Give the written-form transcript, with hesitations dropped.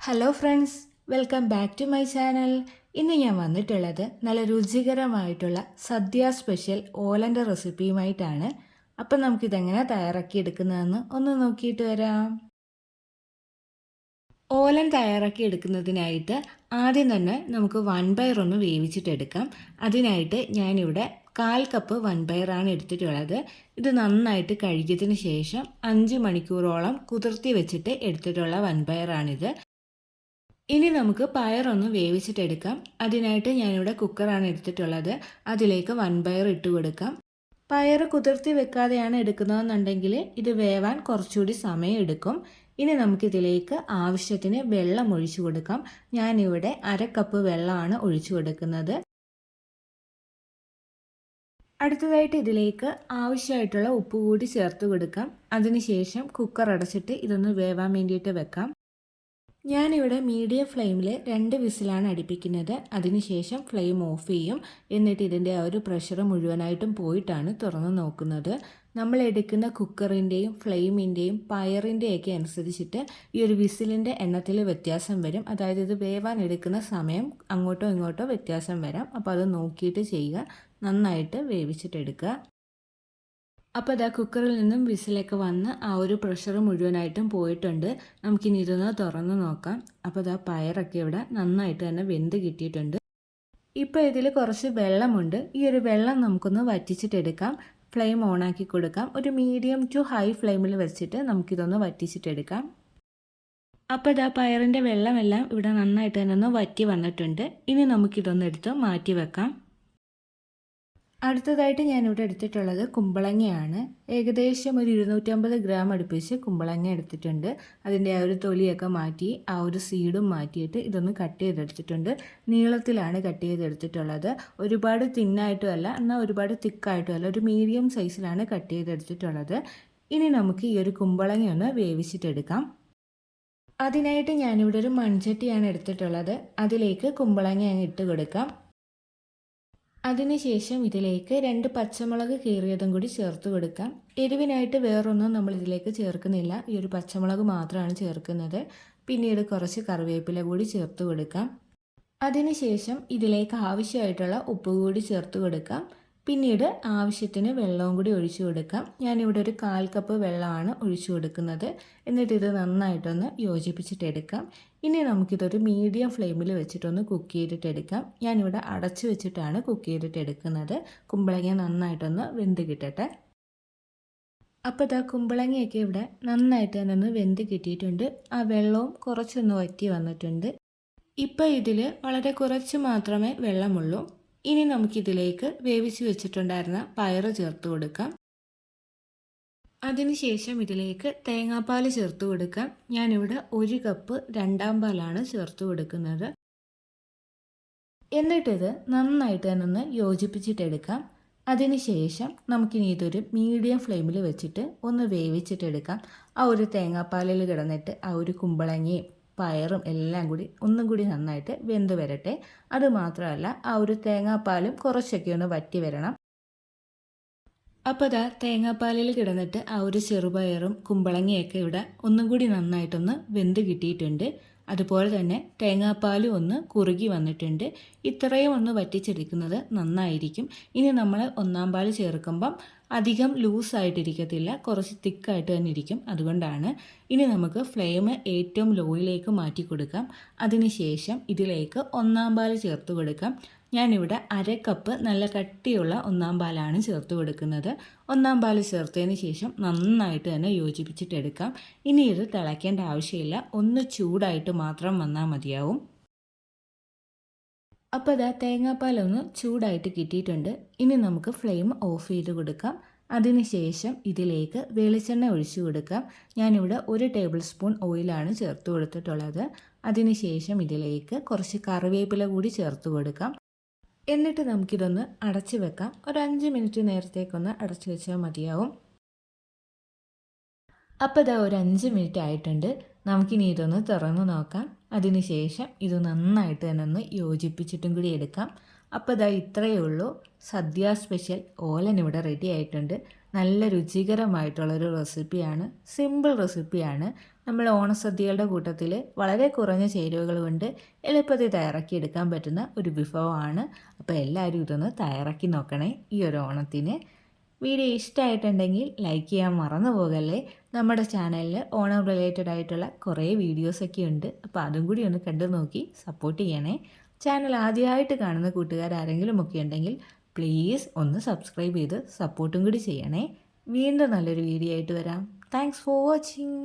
Hello friends, welcome back to my channel. ഇന്ന് ഞാൻ വന്നിട്ടുള്ളത് നല്ല രുചികരമായിട്ടുള്ള സദ്യ സ്പെഷ്യൽ ഓലൻ്റെ റെസിപ്പിയുമായിട്ടാണ്. അപ്പം നമുക്കിതെങ്ങനെ തയ്യാറാക്കി എടുക്കുന്നതെന്ന് ഒന്ന് നോക്കിയിട്ട് വരാം. ഓലൻ തയ്യാറാക്കി എടുക്കുന്നതിനായിട്ട് ആദ്യം തന്നെ നമുക്ക് വൻപയർ ഒന്ന് വേവിച്ചിട്ടെടുക്കാം. അതിനായിട്ട് ഞാനിവിടെ 1/4 കപ്പ് വൻപയറാണ് എടുത്തിട്ടുള്ളത്. ഇത് നന്നായിട്ട് കഴുകിയതിന് ശേഷം 5 മണിക്കൂറോളം കുതിർത്തി വെച്ചിട്ട് എടുത്തിട്ടുള്ള വൻപയറാണിത്. ഇനി നമുക്ക് പയറൊന്ന് വേവിച്ചിട്ടെടുക്കാം. അതിനായിട്ട് ഞാനിവിടെ കുക്കറാണ് എടുത്തിട്ടുള്ളത്. അതിലേക്ക് വൻപയർ ഇട്ട് കൊടുക്കാം. പയർ കുതിർത്തി വെക്കാതെയാണ് എടുക്കുന്നതെന്നുണ്ടെങ്കിൽ ഇത് വേവാൻ കുറച്ചുകൂടി സമയം എടുക്കും. ഇനി നമുക്കിതിലേക്ക് ആവശ്യത്തിന് വെള്ളം ഒഴിച്ചു കൊടുക്കാം. ഞാനിവിടെ 1/2 കപ്പ് വെള്ളമാണ് ഒഴിച്ചു കൊടുക്കുന്നത്. അടുത്തതായിട്ട് ഇതിലേക്ക് ആവശ്യമായിട്ടുള്ള ഉപ്പ് കൂടി ചേർത്ത് കൊടുക്കാം. അതിനുശേഷം കുക്കർ അടച്ചിട്ട് ഇതൊന്ന് വേവാൻ വേണ്ടിയിട്ട് വെക്കാം. ഞാനിവിടെ മീഡിയം ഫ്ലെയിമിൽ 2 വിസിലാണ് അടുപ്പിക്കുന്നത്. അതിനുശേഷം ഫ്ലെയിം ഓഫ് ചെയ്യും. എന്നിട്ട് ഇതിൻ്റെ ആ ഒരു പ്രഷർ മുഴുവനായിട്ടും പോയിട്ടാണ് തുറന്ന് നോക്കുന്നത്. നമ്മൾ എടുക്കുന്ന കുക്കറിൻ്റെയും ഫ്ലെയിമിൻ്റെയും പയറിൻ്റെയൊക്കെ അനുസരിച്ചിട്ട് ഈ ഒരു വിസിലിൻ്റെ എണ്ണത്തിൽ വ്യത്യാസം വരും. അതായത് ഇത് വേവാൻ എടുക്കുന്ന സമയം അങ്ങോട്ടോ ഇങ്ങോട്ടോ വ്യത്യാസം വരാം. അപ്പോൾ അത് നോക്കിയിട്ട് ചെയ്യുക. നന്നായിട്ട് വേവിച്ചിട്ടെടുക്കുക. അപ്പോൾ അതാ കുക്കറിൽ നിന്നും വിസിലൊക്കെ വന്ന് ആ ഒരു പ്രഷർ മുഴുവനായിട്ടും പോയിട്ടുണ്ട്. നമുക്കിനി ഇതൊന്ന് തുറന്ന് നോക്കാം. അപ്പോൾ അതാ പയറൊക്കെ ഇവിടെ നന്നായിട്ട് തന്നെ വെന്ത് കിട്ടിയിട്ടുണ്ട്. ഇപ്പോൾ ഇതിൽ കുറച്ച് വെള്ളമുണ്ട്. ഈ ഒരു വെള്ളം നമുക്കൊന്ന് വറ്റിച്ചിട്ടെടുക്കാം. ഫ്ലെയിം ഓണാക്കി കൊടുക്കാം. ഒരു മീഡിയം ടു ഹൈ ഫ്ലെയിമിൽ വെച്ചിട്ട് നമുക്കിതൊന്ന് വറ്റിച്ചിട്ടെടുക്കാം. അപ്പോൾ ഇതാ പയറിൻ്റെ വെള്ളമെല്ലാം ഇവിടെ നന്നായിട്ട് തന്നെ ഒന്ന് വറ്റി വന്നിട്ടുണ്ട്. ഇനി നമുക്കിതൊന്ന് എടുത്ത് മാറ്റി വെക്കാം. അടുത്തതായിട്ട് ഞാനിവിടെ എടുത്തിട്ടുള്ളത് കുമ്പളങ്ങയാണ്. ഏകദേശം ഒരു 250 ഗ്രാം അടുപ്പിച്ച് കുമ്പളങ്ങ എടുത്തിട്ടുണ്ട്. അതിൻ്റെ ആ ഒരു തൊലിയൊക്കെ മാറ്റി ആ ഒരു സീഡും മാറ്റിയിട്ട് ഇതൊന്ന് കട്ട് ചെയ്തെടുത്തിട്ടുണ്ട്. നീളത്തിലാണ് കട്ട് ചെയ്തെടുത്തിട്ടുള്ളത്. ഒരുപാട് തിന്നായിട്ടും അല്ല, എന്നാൽ ഒരുപാട് തിക്കായിട്ടും അല്ല, ഒരു മീഡിയം സൈസിലാണ് കട്ട് ചെയ്തെടുത്തിട്ടുള്ളത്. ഇനി നമുക്ക് ഈ ഒരു കുമ്പളങ്ങ ഒന്ന് വേവിച്ചിട്ടെടുക്കാം. അതിനായിട്ട് ഞാനിവിടെ ഒരു മൺചട്ടിയാണ് എടുത്തിട്ടുള്ളത്. അതിലേക്ക് കുമ്പളങ്ങ അങ്ങ് ഇട്ട് കൊടുക്കാം. അതിനുശേഷം ഇതിലേക്ക് 2 പച്ചമുളക് കീറിയതും കൂടി ചേർത്ത് കൊടുക്കാം. എരിവിനായിട്ട് വേറൊന്നും നമ്മൾ ഇതിലേക്ക് ചേർക്കുന്നില്ല. ഈ ഒരു പച്ചമുളക് മാത്രമാണ് ചേർക്കുന്നത്. പിന്നീട് കുറച്ച് കറിവേപ്പില കൂടി ചേർത്ത് കൊടുക്കാം. അതിനുശേഷം ഇതിലേക്ക് ആവശ്യമായിട്ടുള്ള ഉപ്പ് കൂടി ചേർത്ത് കൊടുക്കാം. പിന്നീട് ആവശ്യത്തിന് വെള്ളവും കൂടി ഒഴിച്ചു കൊടുക്കാം. ഞാനിവിടെ ഒരു 1/4 കപ്പ് വെള്ളമാണ് ഒഴിച്ചു കൊടുക്കുന്നത്. എന്നിട്ട് ഇത് നന്നായിട്ടൊന്ന് യോജിപ്പിച്ചിട്ടെടുക്കാം. ഇനി നമുക്കിതൊരു മീഡിയം ഫ്ലെയിമിൽ വെച്ചിട്ടൊന്ന് കുക്ക് ചെയ്തിട്ടെടുക്കാം. ഞാനിവിടെ അടച്ചു വെച്ചിട്ടാണ് കുക്ക് ചെയ്തിട്ടെടുക്കുന്നത്. കുമ്പളങ്ങ നന്നായിട്ടൊന്ന് വെന്ത് കിട്ടട്ടെ. അപ്പോൾ ഇതാ കുമ്പളങ്ങയൊക്കെ ഇവിടെ നന്നായിട്ട് തന്നെ ഒന്ന് വെന്ത് കിട്ടിയിട്ടുണ്ട്. ആ വെള്ളവും കുറച്ചൊന്ന് വറ്റി വന്നിട്ടുണ്ട്. ഇപ്പോൾ ഇതിൽ വളരെ കുറച്ച് മാത്രമേ വെള്ളമുള്ളൂ. ഇനി നമുക്കിതിലേക്ക് വേവിച്ച് വെച്ചിട്ടുണ്ടായിരുന്ന പയറ് ചേർത്ത് കൊടുക്കാം. അതിനുശേഷം ഇതിലേക്ക് തേങ്ങാപ്പാൽ ചേർത്ത് കൊടുക്കാം. ഞാനിവിടെ 1 കപ്പ് 2-ാം പാലാണ് ചേർത്ത് കൊടുക്കുന്നത്. എന്നിട്ടിത് നന്നായിട്ട് തന്നെ ഒന്ന് യോജിപ്പിച്ചിട്ടെടുക്കാം. അതിനുശേഷം നമുക്കിനി ഇതൊരു മീഡിയം ഫ്ലെയിമിൽ വെച്ചിട്ട് ഒന്ന് വേവിച്ചിട്ടെടുക്കാം. ആ ഒരു തേങ്ങാപ്പാലിൽ കിടന്നിട്ട് ആ ഒരു കുമ്പളങ്ങയും പയറും എല്ലാം കൂടി ഒന്നും കൂടി നന്നായിട്ട് വെന്ത് വരട്ടെ. അതുമാത്രമല്ല, ആ ഒരു തേങ്ങാപ്പാലും കുറച്ചൊക്കെ ഒന്ന് വറ്റി വരണം. അപ്പോൾ ഇതാ തേങ്ങാപ്പാലിൽ കിടന്നിട്ട് ആ ഒരു ചെറുപയറും കുമ്പളങ്ങയൊക്കെ ഇവിടെ ഒന്നും കൂടി നന്നായിട്ടൊന്ന് വെന്ത് കിട്ടിയിട്ടുണ്ട്. അതുപോലെ തന്നെ തേങ്ങാപ്പാലും ഒന്ന് കുറുകി വന്നിട്ടുണ്ട്. ഇത്രയും ഒന്ന് വറ്റിച്ചെടുക്കുന്നത് നന്നായിരിക്കും. ഇനി നമ്മൾ 1-ാം പാൽ ചേർക്കുമ്പം അധികം ലൂസായിട്ടിരിക്കത്തില്ല, കുറച്ച് തിക്കായിട്ട് തന്നെ ഇരിക്കും. അതുകൊണ്ടാണ്. ഇനി നമുക്ക് ഫ്ലെയിം ഏറ്റവും ലോയിലേക്ക് മാറ്റി കൊടുക്കാം. അതിനുശേഷം ഇതിലേക്ക് 1-ാം പാൽ ചേർത്ത് കൊടുക്കാം. ഞാനിവിടെ 1/2 കപ്പ് നല്ല കട്ടിയുള്ള 1-ാം പാലാണ് ചേർത്ത് കൊടുക്കുന്നത്. 1-ാം പാൽ ചേർത്തതിന് ശേഷം നന്നായിട്ട് തന്നെ യോജിപ്പിച്ചിട്ടെടുക്കാം. ഇനി ഇത് തിളയ്ക്കേണ്ട ആവശ്യമില്ല, ഒന്ന് ചൂടായിട്ട് മാത്രം വന്നാൽ മതിയാവും. അപ്പോൾ ഇതാ തേങ്ങാപ്പാലൊന്ന് ചൂടായിട്ട് കിട്ടിയിട്ടുണ്ട്. ഇനി നമുക്ക് ഫ്ലെയിം ഓഫ് ചെയ്ത് കൊടുക്കാം. അതിനുശേഷം ഇതിലേക്ക് വെളിച്ചെണ്ണ ഒഴിച്ചു കൊടുക്കാം. ഞാനിവിടെ 1 ടേബിൾ സ്പൂൺ ഓയിലാണ് ചേർത്ത് കൊടുത്തിട്ടുള്ളത്. അതിനുശേഷം ഇതിലേക്ക് കുറച്ച് കറിവേപ്പില കൂടി ചേർത്ത് കൊടുക്കാം. എന്നിട്ട് നമുക്കിതൊന്ന് അടച്ചു വെക്കാം. ഒരു 5 മിനിറ്റ് നേരത്തേക്കൊന്ന് അടച്ചു വെച്ചാൽ മതിയാവും. അപ്പോൾ ഇതാ ഒരു 5 മിനിറ്റ് ആയിട്ടുണ്ട്. നമുക്കിനി ഇതൊന്ന് തുറന്ന് നോക്കാം. അതിനുശേഷം ഇത് നന്നായിട്ട് തന്നെ ഒന്ന് യോജിപ്പിച്ചിട്ടും കൂടി എടുക്കാം. അപ്പോൾ ഇതാ ഇത്രയേ ഉള്ളൂ. സദ്യ സ്പെഷ്യൽ ഓലൻ ഇവിടെ റെഡി ആയിട്ടുണ്ട്. നല്ല രുചികരമായിട്ടുള്ളൊരു റെസിപ്പിയാണ്. സിമ്പിൾ റെസിപ്പിയാണ്. നമ്മൾ ഓണസദ്യകളുടെ കൂട്ടത്തിൽ വളരെ കുറഞ്ഞ ചേരുവകൾ കൊണ്ട് എളുപ്പത്തിൽ തയ്യാറാക്കിയെടുക്കാൻ പറ്റുന്ന ഒരു വിഭവമാണ്. അപ്പോൾ എല്ലാവരും ഇതൊന്ന് തയ്യാറാക്കി നോക്കണേ ഈ ഒരു ഓണത്തിന്. വീഡിയോ ഇഷ്ടമായിട്ടുണ്ടെങ്കിൽ ലൈക്ക് ചെയ്യാൻ മറന്നു പോകല്ലേ. നമ്മുടെ ചാനലിൽ ഓണം റിലേറ്റഡ് ആയിട്ടുള്ള കുറേ വീഡിയോസൊക്കെ ഉണ്ട്. അപ്പോൾ അതും കൂടി ഒന്ന് കണ്ടു നോക്കി സപ്പോർട്ട് ചെയ്യണേ. ചാനൽ ആദ്യമായിട്ട് കാണുന്ന കൂട്ടുകാർ ആരെങ്കിലും ഒക്കെ ഉണ്ടെങ്കിൽ പ്ലീസ് ഒന്ന് സബ്സ്ക്രൈബ് ചെയ്ത് സപ്പോർട്ടും കൂടി ചെയ്യണേ. വീണ്ടും നല്ലൊരു വീഡിയോ ആയിട്ട് വരാം. Thanks for watching.